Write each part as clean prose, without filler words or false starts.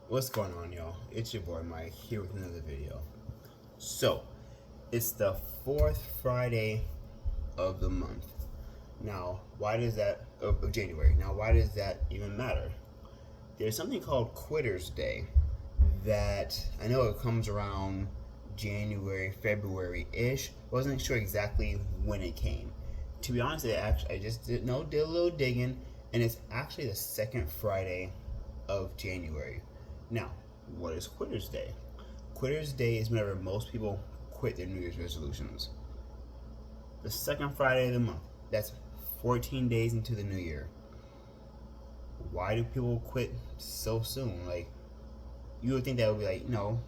What's going on, y'all? It's your boy Mike here with another video. So, it's the fourth Friday of the month. Now, why does that, of January? Now, why does that even matter? There's something called Quitter's Day that I know it comes around January, February ish. Wasn't sure exactly when it came. To be honest, I just did a little digging, and it's actually the second Friday of January. Now, what is Quitter's Day? Quitter's Day is whenever most people quit their New Year's resolutions. The second Friday of the month. That's 14 days into the new year. Why do people quit so soon? Like, you would think that would be like, no,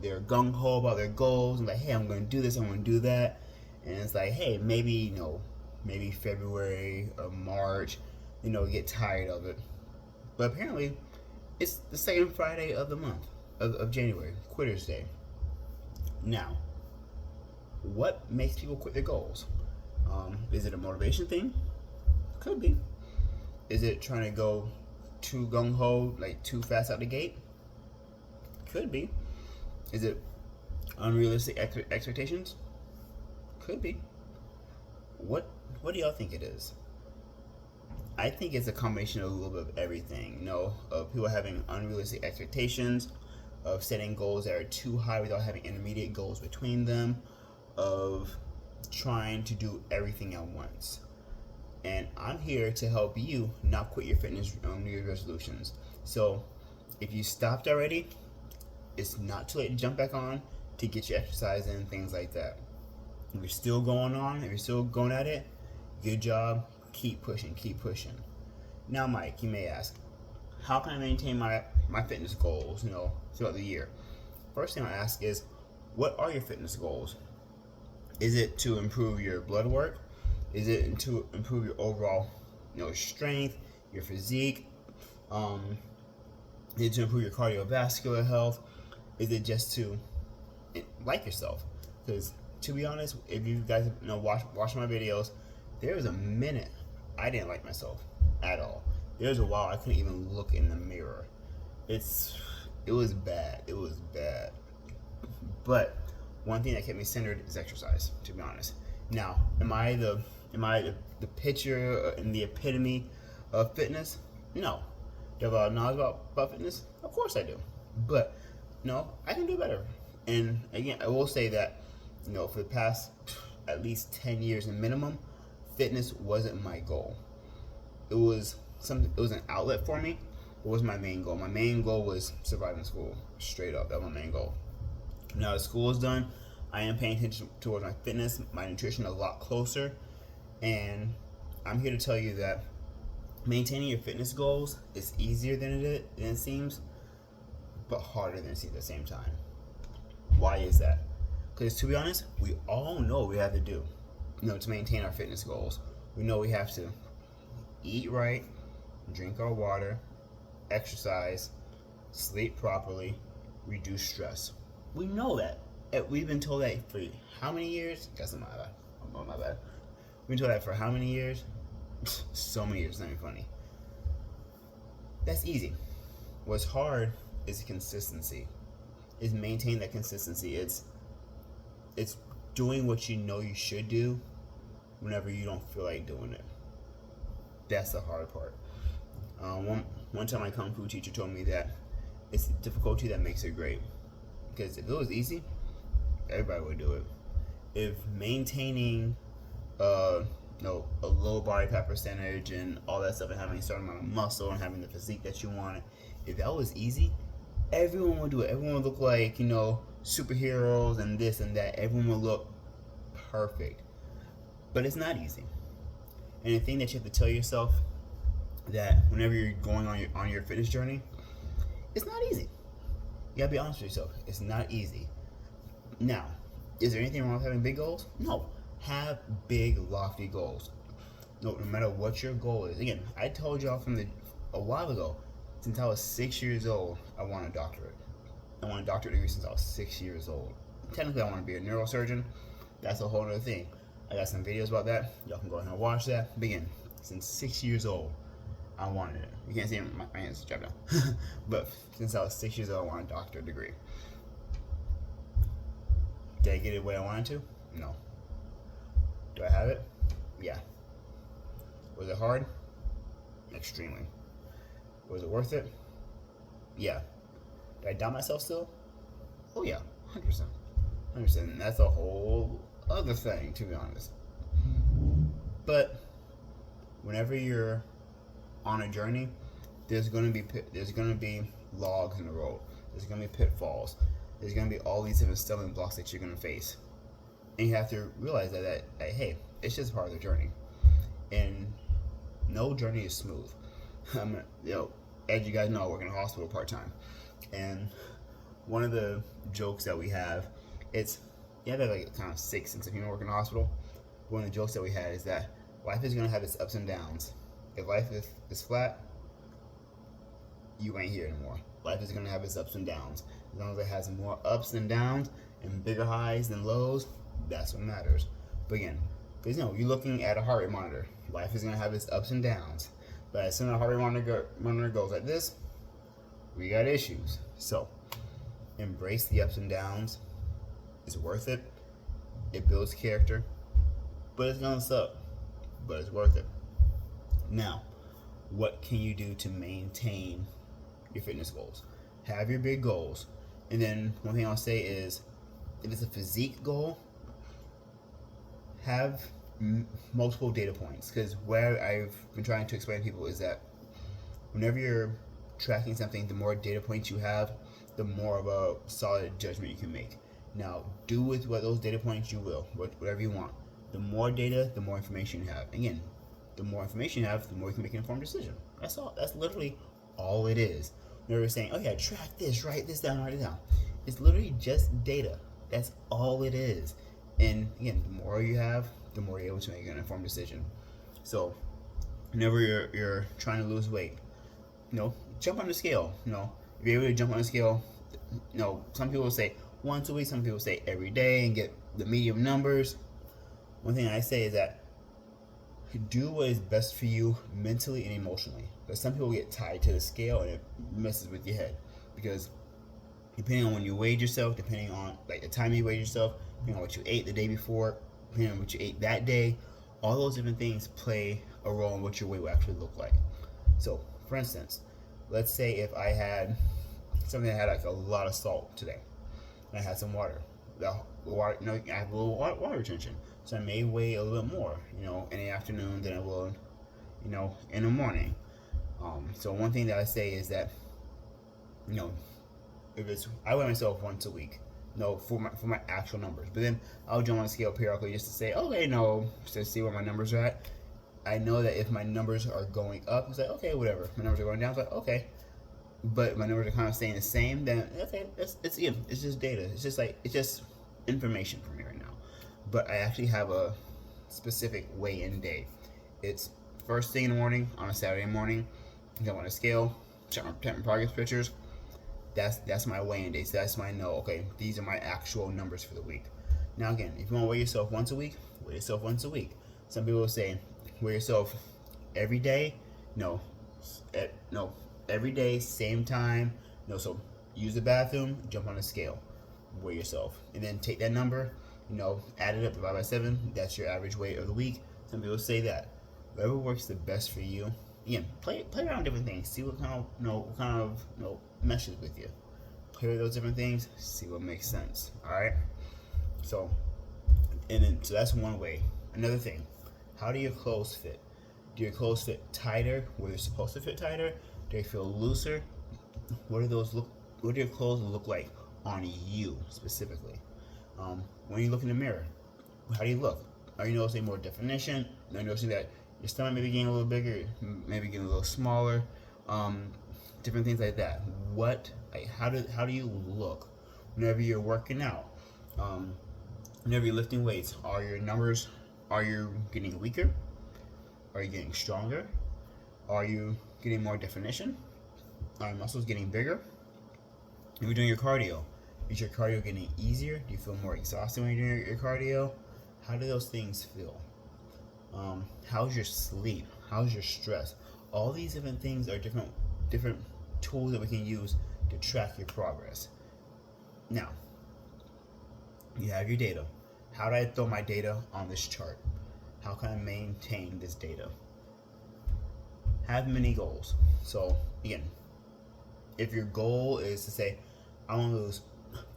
they're gung ho about their goals and like, hey, I'm going to do this, I'm going to do that, and it's like, hey, maybe February or March, get tired of it. But apparently, it's the second Friday of the month of January, Quitter's Day. Now, what makes people quit their goals? Is it a motivation thing? Could be. Is it trying to go too gung ho, like too fast out the gate? Could be. Is it unrealistic expectations? Could be. What do y'all think it is? I think it's a combination of a little bit of everything. Of people having unrealistic expectations, of setting goals that are too high without having intermediate goals between them, of trying to do everything at once. And I'm here to help you not quit your fitness New Year's resolutions. So if you stopped already, it's not too late to jump back on to get your exercise in, things like that. If you're still going on, if you're still going at it, good job. Keep pushing, keep pushing. Now, Mike, you may ask, how can I maintain my fitness goals, throughout the year? First thing I ask is, what are your fitness goals? Is it to improve your blood work? Is it to improve your overall, strength, your physique? Is it to improve your cardiovascular health? Is it just to like yourself? Because to be honest, if you guys watch my videos, there was a minute I didn't like myself at all. There was a while I couldn't even look in the mirror. It was bad. It was bad. But one thing that kept me centered is exercise. To be honest. Now, am I the picture and the epitome of fitness? No. Do I have a lot of knowledge about fitness? Of course I do. But no, I can do better. And again, I will say that for the past at least 10 years minimum, fitness wasn't my goal. It was an outlet for me. It was my main goal. My main goal was surviving school. Straight up, that was my main goal. Now that school is done, I am paying attention towards my fitness, my nutrition a lot closer, and I'm here to tell you that maintaining your fitness goals is easier than it seems, but harder than it seems at the same time. Why is that? Because to be honest, we all know what we have to do, to maintain our fitness goals. We know we have to eat right, drink our water, exercise, sleep properly, reduce stress. We know that. We've been told that for how many years? Guess I'm my bad. We've been told that for how many years? So many years, it's not even funny. That's easy. What's hard is consistency. Is maintain that consistency. It's doing what you know you should do whenever you don't feel like doing it. That's the hard part. One time my kung fu teacher told me that it's the difficulty that makes it great. Because if it was easy, everybody would do it. If maintaining a low body fat percentage and all that stuff and having a certain amount of muscle and having the physique that you want, if that was easy, everyone would do it. Everyone would look like, superheroes and this and that. Everyone would look perfect. But it's not easy. And the thing that you have to tell yourself that whenever you're going on your fitness journey, it's not easy. You gotta be honest with yourself. It's not easy. Now, is there anything wrong with having big goals? No. Have big, lofty goals. No matter what your goal is. Again, I told y'all a while ago, since I was 6 years old, I want a doctorate. I want a doctorate degree since I was 6 years old. Technically, I want to be a neurosurgeon. That's a whole other thing. I got some videos about that. Y'all can go ahead and watch that. Begin. Since 6 years old, I wanted it. You can't see my hands strapped down. But since I was 6 years old, I wanted a doctorate degree. Did I get it when I wanted to? No. Do I have it? Yeah. Was it hard? Extremely. Was it worth it? Yeah. Did I doubt myself still? Oh yeah, 100%. 100%. That's a whole other thing, to be honest. But whenever you're on a journey, there's gonna be logs in the road. There's gonna be pitfalls. There's gonna be all these different stumbling blocks that you're gonna face, and you have to realize that hey, it's just part of the journey, and no journey is smooth. As you guys know, I work in a hospital part time, and one of the jokes that we have, you have like kind of sick sense of humor working in a hospital. One of the jokes that we had is that life is gonna have its ups and downs. If life is flat, you ain't here anymore. Life is gonna have its ups and downs. As long as it has more ups and downs and bigger highs than lows, that's what matters. But again, because you're looking at a heart rate monitor. Life is gonna have its ups and downs. But as soon as a heart rate monitor goes like this, we got issues. So embrace the ups and downs. It's worth it. It builds character, but it's gonna suck. But it's worth it. Now, what can you do to maintain your fitness goals? Have your big goals, and then one thing I'll say is, if it's a physique goal, have multiple data points. Because where I've been trying to explain to people is that whenever you're tracking something, the more data points you have, the more of a solid judgment you can make. Now, do with what those data points you will, whatever you want. The more data, the more information you have. Again, the more information you have, the more you can make an informed decision. That's all. That's literally all it is. Whenever you're saying, oh yeah, track this, write this down, write it down. It's literally just data. That's all it is. And again, the more you have, the more you're able to make an informed decision. So, whenever you're trying to lose weight, jump on the scale. If you're able to jump on the scale, some people say once a week, some people say every day and get the medium numbers. One thing I say is that do what is best for you mentally and emotionally. But some people get tied to the scale and it messes with your head, because depending on when you weighed yourself, depending on like the time you weighed yourself, depending on what you ate the day before, depending on what you ate that day, all those different things play a role in what your weight will actually look like. So, for instance, let's say if I had something that had like a lot of salt today, and I had some water. I have a little water retention, so I may weigh a little bit more, in the afternoon than I will, in the morning. So one thing that I say is that, if I weigh myself once a week, for my actual numbers, but then I'll jump on a scale periodically just to say, okay, to see where my numbers are at. I know that if my numbers are going up, it's like, okay, whatever. My numbers are going down, it's like, okay. But my numbers are kind of staying the same, then okay, it's just data. It's just information for me right now. But I actually have a specific weigh-in day. It's first thing in the morning on a Saturday morning. Jump on a scale, check my progress pictures. That's my weigh-in day. So that's my okay, these are my actual numbers for the week. Now again, if you want to weigh yourself once a weigh yourself once a week. Some people will say weigh yourself every day. No. Every day, same time. So use the bathroom, jump on a scale, weigh yourself, and then take that number, add it up, divide by 7. That's your average weight of the week. Some people say that. Whatever works the best for you. Again, play around with different things. See what kind of meshes with you. Play with those different things. See what makes sense. All right. So that's one way. Another thing, how do your clothes fit? Do your clothes fit tighter where they're supposed to fit tighter? Do they feel looser? What do your clothes look like on you specifically? When you look in the mirror, how do you look? Are you noticing more definition? Are you noticing that your stomach may be getting a little bigger, maybe getting a little smaller? Different things like that. How do you look whenever you're working out? Whenever you're lifting weights, are your numbers? Are you getting weaker? Are you getting stronger? Are you getting more definition? Are your muscles getting bigger? If you're doing your cardio, is your cardio getting easier? Do you feel more exhausted when you're doing your cardio? How do those things feel? How's your sleep? How's your stress? all these different things are different tools that we can use to track your progress. Now, you have your data. How do I throw my data on this chart? How can I maintain this data? Have many goals. So again, if your goal is to say, I want to lose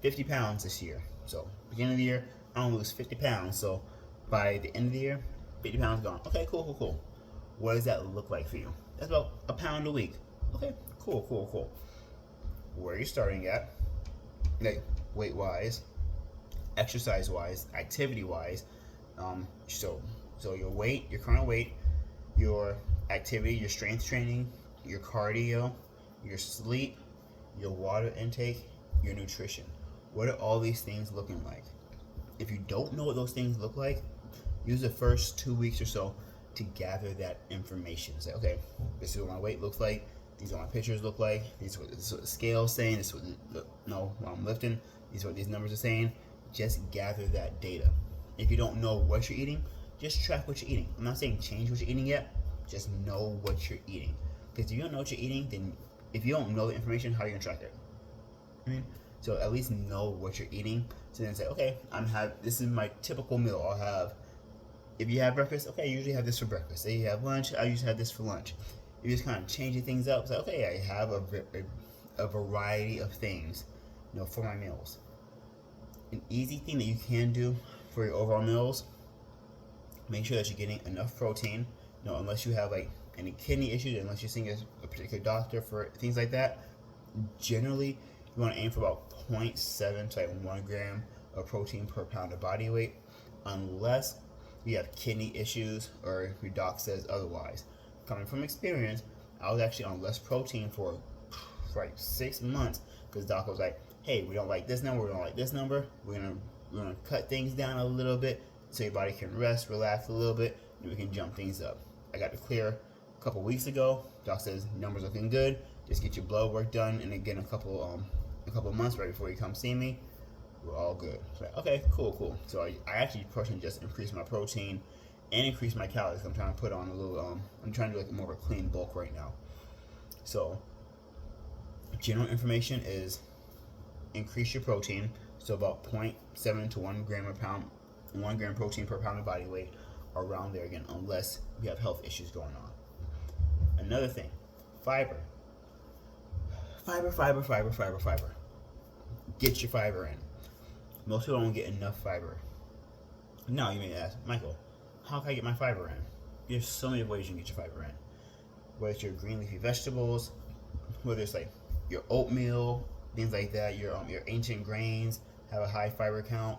50 pounds this year. So beginning of the year, I want to lose 50 pounds. So by the end of the year, 50 pounds gone. Okay, cool. What does that look like for you? That's about a pound a week. Okay, cool. Where are you starting at? Like weight wise, exercise wise, activity wise. So your weight, your current weight, your activity, your strength training, your cardio, your sleep, your water intake, your nutrition. What are all these things looking like? If you don't know what those things look like, use the first 2 weeks or so to gather that information. Say, okay, this is what my weight looks like. These are what my pictures look like. This is what the scale is saying. This is what I'm lifting. These are what these numbers are saying. Just gather that data. If you don't know what you're eating, just track what you're eating. I'm not saying change what you're eating yet. Just know what you're eating. Because if you don't know what you're eating, then if you don't know the information, how are you gonna track it? I mean, so at least know what you're eating. So then say, okay, this is my typical meal. I'll have, if you have breakfast, okay, I usually have this for breakfast. Say you have lunch, I usually have this for lunch. You're just kind of changing things up. So okay, I have a variety of things, for my meals. An easy thing that you can do for your overall meals, make sure that you're getting enough protein. Unless you have like any kidney issues, unless you're seeing a particular doctor for things like that, generally you want to aim for about 0.7 to 1 gram of protein per pound of body weight, unless you have kidney issues or your doc says otherwise. Coming from experience, I was actually on less protein for like 6 months because doc was like, hey, we don't like this number, we don't like this number, we're gonna cut things down a little bit so your body can rest, relax a little bit, and we can jump things up. I got to clear a couple weeks ago. Doc says numbers looking good. Just get your blood work done, and again a couple months right before you come see me. We're all good. So, okay, cool. So I actually personally just increased my protein and increased my calories. I'm trying to put on a little. I'm trying to do like more of a clean bulk right now. So general information is increase your protein. So about 0.7 to 1 gram 1 gram protein per pound of body weight, around there again, unless you have health issues going on. Another thing, fiber. Get your fiber in. Most people don't get enough fiber. Now you may ask, Michael, how can I get my fiber in? There's so many ways you can get your fiber in. Whether it's your green leafy vegetables, whether it's like your oatmeal, things like that, your ancient grains have a high fiber count.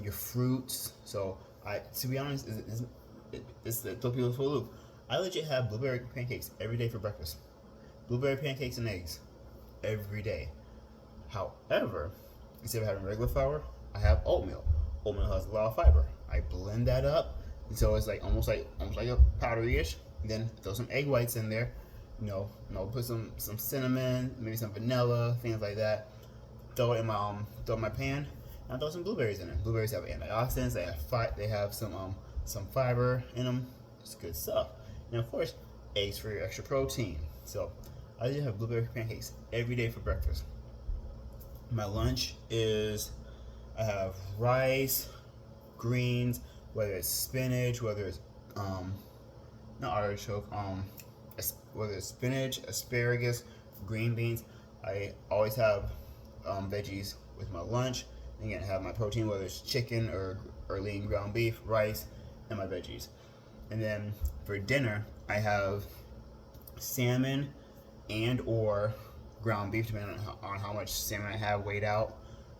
Your fruits. So to be honest, this throw people for a loop. I legit have blueberry pancakes every day for breakfast. Blueberry pancakes and eggs every day. However, instead of having regular flour, I have oatmeal. Oatmeal has a lot of fiber. I blend that up, and so it's almost like a powdery-ish. Then throw some egg whites in there. Put some cinnamon, maybe some vanilla, things like that. Throw it in my pan. And throw some blueberries in it. Blueberries have antioxidants. They have some fiber in them. It's good stuff. And of course, eggs for your extra protein. So I just have blueberry pancakes every day for breakfast. My lunch is I have rice, greens, whether it's spinach, whether it's not artichoke, whether it's spinach, asparagus, green beans. I always have veggies with my lunch. Again, I have my protein, whether it's chicken or lean ground beef, rice, and my veggies. And then for dinner, I have salmon and or ground beef, depending on how much salmon I have weighed out.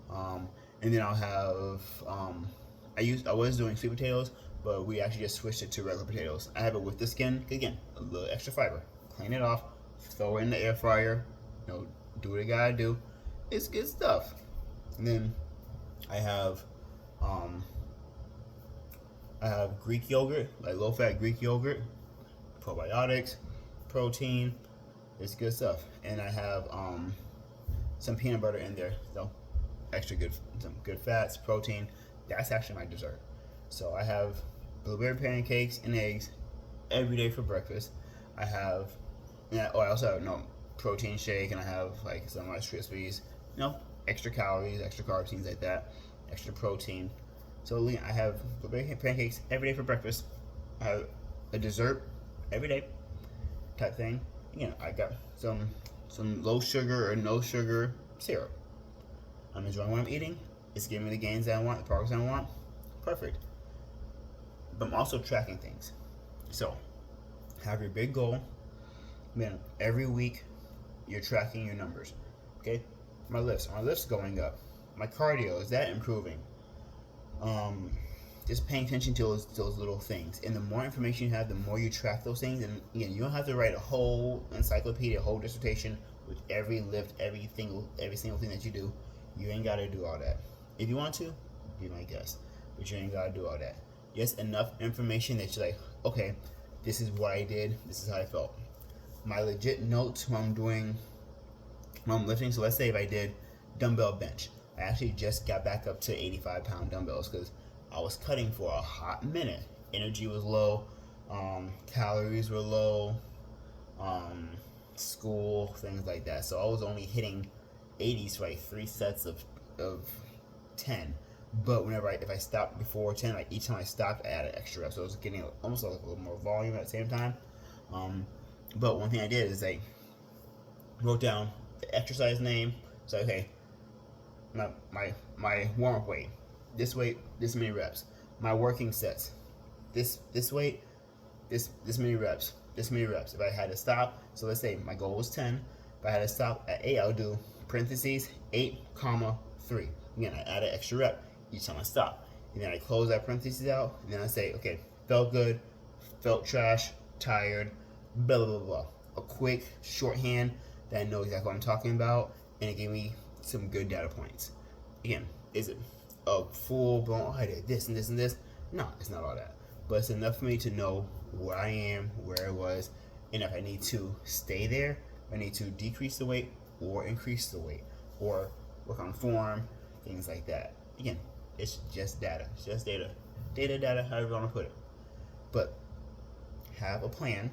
And then I'll have I was doing sweet potatoes, but we actually just switched it to regular potatoes. I have it with the skin, again, a little extra fiber. Clean it off, throw it in the air fryer, do what you gotta do. It's good stuff. And then I have Greek yogurt, like low-fat Greek yogurt, probiotics, protein. It's good stuff. And I have some peanut butter in there, so some good fats, protein. That's actually my dessert. So I have blueberry pancakes and eggs every day for breakfast. I have, yeah. Oh, I also have protein shake, and I have like some Rice Krispies. Extra calories, extra carbs, things like that, extra protein. So I have pancakes every day for breakfast. I have a dessert every day type thing. I got some low sugar or no sugar syrup. I'm enjoying what I'm eating. It's giving me the gains that I want, the progress I want. Perfect. But I'm also tracking things. So have your big goal. Man, every week you're tracking your numbers. Okay? My lift's going up. My cardio, is that improving? Just paying attention to those little things. And the more information you have, the more you track those things. And again, you don't have to write a whole encyclopedia, a whole dissertation with every lift, every single thing that you do. You ain't gotta do all that. If you want to, be my guest. But you ain't gotta do all that. Just enough information that you're like, okay, this is what I did, this is how I felt. My legit notes when I'm lifting, so let's say if I did dumbbell bench. I actually just got back up to 85-pound dumbbells because I was cutting for a hot minute. Energy was low, calories were low, school, things like that. So I was only hitting 80s for like 3 sets of 10. But if I stopped before 10, like each time I stopped, I added extra reps. So I was getting almost like a little more volume at the same time. But one thing I did is I wrote down the exercise name. So okay, my warm up weight, this weight, this many reps. My working sets, this weight, this many reps, this many reps. If I had to stop, so let's say my goal was 10. If I had to stop at 8, I would do parentheses 8, 3. Again, I add an extra rep each time I stop, and then I close that parentheses out, and then I say, okay, felt good, felt trash, tired, blah blah blah blah. A quick shorthand that I know exactly what I'm talking about, and it gave me some good data points. Again, is it a full blown, oh, I did this and this and this? No, it's not all that. But it's enough for me to know where I am, where I was, and if I need to stay there, I need to decrease the weight or increase the weight, or work on form, things like that. Again, it's just data. It's just data. Data, however you want to put it. But have a plan.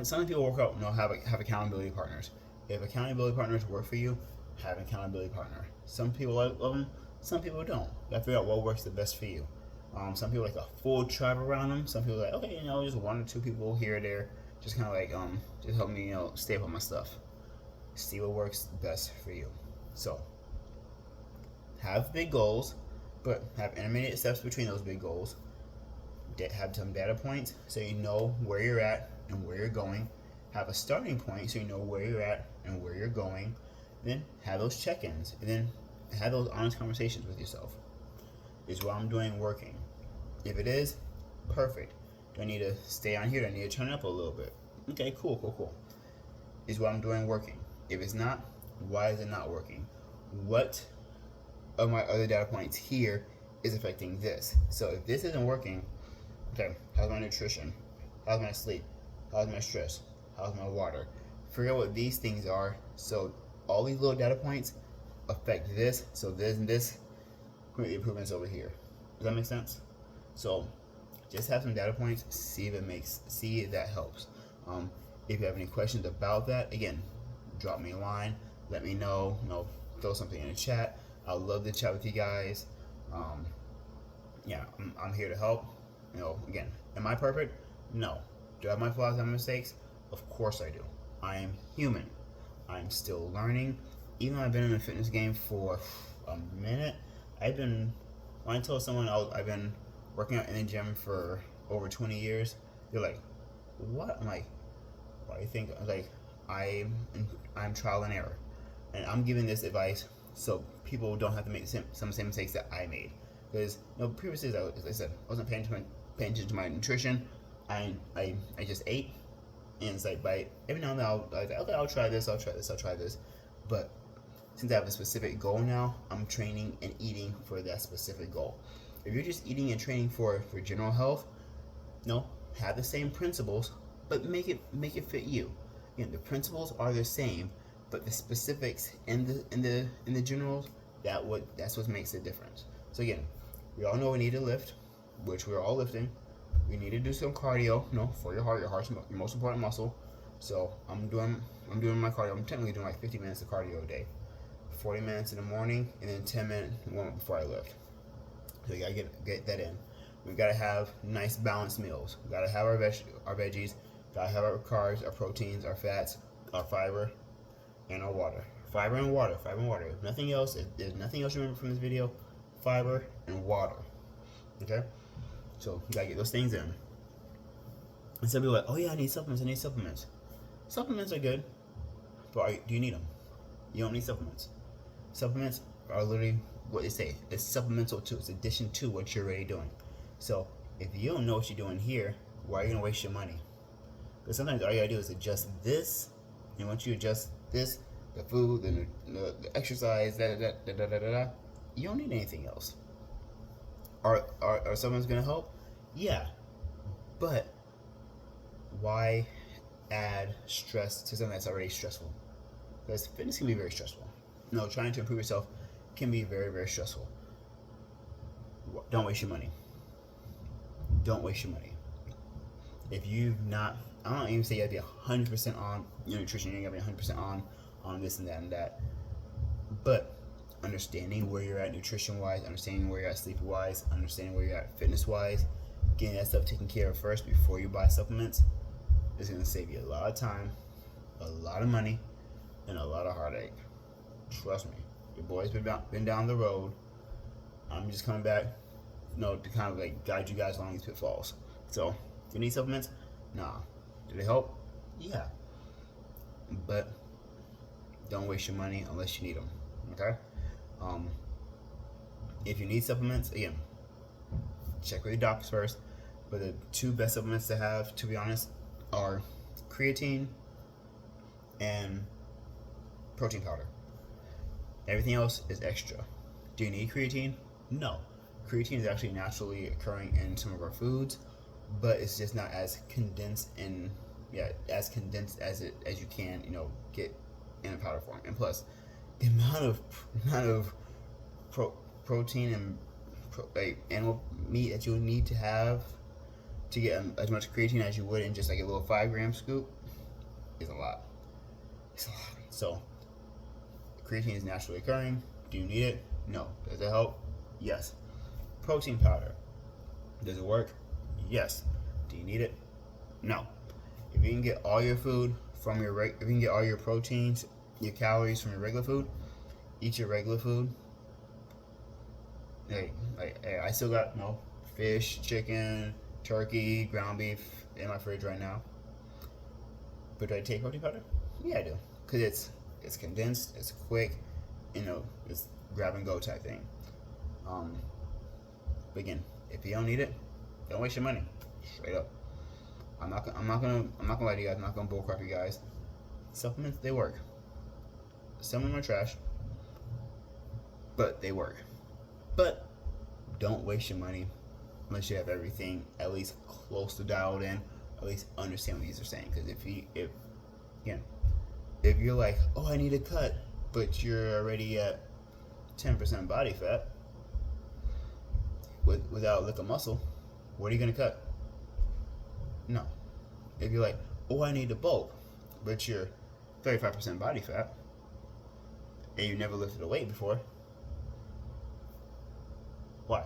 Some people work out, have accountability partners. If accountability partners work for you, have an accountability partner. Some people love them, some people don't. You gotta figure out what works the best for you. Some people like a full tribe around them. Some people like, okay, just 1 or 2 people here or there, just kind of like, just help me, stay up on my stuff. See what works best for you. So, have big goals, but have intermediate steps between those big goals. Have some data points so you know where you're at and where you're going. Have a starting point so you know where you're at and where you're going. Then have those check-ins, and then have those honest conversations with yourself. Is what I'm doing working? If it is, perfect. Do I need to stay on here? Do I need to turn it up a little bit? Okay, cool. Is what I'm doing working? If it's not, why is it not working? What of my other data points here is affecting this? So if this isn't working, okay, how's my nutrition? How's my sleep? How's my stress? How's my water? Figure out what these things are, so all these little data points affect this, so this and this create the improvements over here. Does that make sense? So just have some data points, see if that helps. If you have any questions about that, again, drop me a line, let me know, throw something in the chat. I'd love to chat with you guys. I'm here to help. Again, am I perfect? No. Do I have my flaws and mistakes? Of course I do. I am human. I'm still learning. Even though I've been in the fitness game for a minute, when I told someone I've been working out in the gym for over 20 years, they're like, what? I'm like, why do you think? Like, I'm trial and error. And I'm giving this advice so people don't have to make some of the same mistakes that I made. Because, previously, as I said, I wasn't paying attention to my nutrition. I just ate. And it's like, every now and then, I'll try this, I'll try this. But since I have a specific goal now, I'm training and eating for that specific goal. If you're just eating and training for general health, have the same principles, but make it fit you. Again, the principles are the same, but the specifics in the generals, that's what makes the difference. So again, we all know we need to lift, which we're all lifting. We need to do some cardio, for your heart. Your heart's your most important muscle. So I'm doing my cardio. I'm technically doing like 50 minutes of cardio a day, 40 minutes in the morning, and then 10 minutes warm up before I lift. So we gotta get that in. We gotta have nice balanced meals. We gotta have our veggies. Gotta have our carbs, our proteins, our fats, our fiber, and our water. Fiber and water. Fiber and water. If nothing else, if there's nothing else you remember from this video, fiber and water. Okay. So you gotta get those things in. And some people are like, oh yeah, I need supplements. I need supplements. Supplements are good, but do you need them? You don't need supplements. Supplements are literally what they say. It's supplemental to, it's addition to what you're already doing. So if you don't know what you're doing here, why are you gonna waste your money? Because sometimes all you gotta do is adjust this, and once you adjust this, the food, the exercise, you don't need anything else. Are supplements gonna help? Yeah, but why add stress to something that's already stressful? Because fitness can be very stressful. Trying to improve yourself can be very, very stressful. Don't waste your money. Don't waste your money. If you've not, I don't even say you have to be 100% on your nutrition. You gotta be 100% on this and that and that. But understanding where you're at nutrition wise, understanding where you're at sleep wise, understanding where you're at fitness wise, getting that stuff taken care of first before you buy supplements is gonna save you a lot of time, a lot of money, and a lot of heartache. Trust me, your boy's been down the road. I'm just coming back, to kind of like guide you guys along these pitfalls. So, if you need supplements, nah. Do they help? Yeah. But don't waste your money unless you need them. Okay. If you need supplements, again, check with your doctors first. But the two best supplements to have, to be honest, are creatine and protein powder. Everything else is extra. Do you need creatine? No. Creatine is actually naturally occurring in some of our foods, but it's just not as condensed as you can, get in a powder form. And plus, the amount of protein and animal meat that you'll need to have to get as much creatine as you would in just like a little 5-gram scoop is a lot. It's a lot. So creatine is naturally occurring. Do you need it? No. Does it help? Yes. Protein powder. Does it work? Yes. Do you need it? No. If you can get all your food from if you can get all your proteins, your calories from your regular food, eat your regular food. Hey, I still got fish, chicken, turkey, ground beef in my fridge right now. But do I take protein powder? Yeah, I do. Because it's condensed, it's quick, it's grab and go type thing. But again, if you don't need it, don't waste your money. Straight up. I'm not gonna lie to you guys. I'm not gonna bullcrap you guys. Supplements, they work. Some of them are trash, but they work. But don't waste your money unless you have everything at least close to dialed in, at least understand what these are saying. Because if you're like, oh, I need a cut, but you're already at 10% body fat without lick of muscle, what are you gonna cut? No. If you're like, oh, I need a bulk, but you're 35% body fat and you never lifted a weight before, why?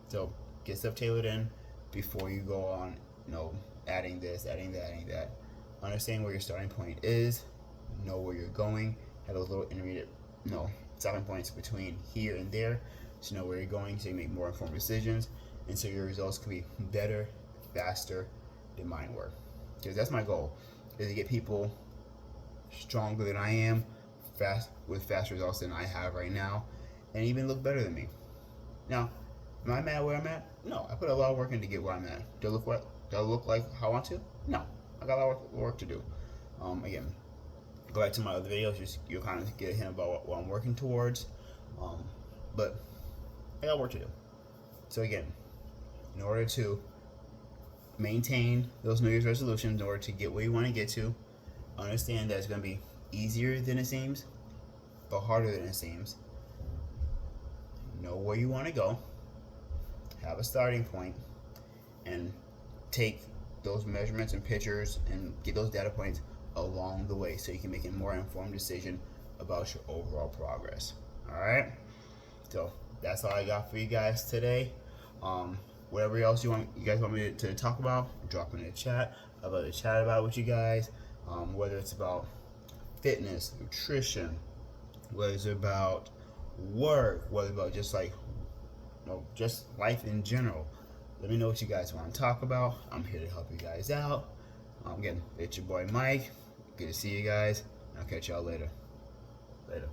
So get stuff tailored in before you go on, adding this, adding that, adding that. Understand where your starting point is, know where you're going, have those little intermediate, stopping points between here and there, so you know where you're going, so you make more informed decisions, and so your results can be better, faster than mine were. Because that's my goal, is to get people stronger than I am, with faster results than I have right now, and even look better than me. Now, am I mad where I'm at? No, I put a lot of work in to get where I'm at. Do I look like how I want to? No, I got a lot of work to do. Again, go back to my other videos, you'll kind of get a hint about what I'm working towards. But I got work to do. So again, in order to maintain those New Year's resolutions, in order to get where you want to get to, understand that it's going to be easier than it seems, but harder than it seems. Know where you want to go, have a starting point, and take those measurements and pictures and get those data points along the way so you can make a more informed decision about your overall progress. All right, so that's all I got for you guys today. Whatever else you guys want me to talk about, drop in the chat. I'd love to chat about with you guys, whether it's about fitness, nutrition, whether it's about work, whether it's about just just life in general. Let me know what you guys want to talk about. I'm here to help you guys out. Again, it's your boy Mike. Good to see you guys. I'll catch y'all later. Later.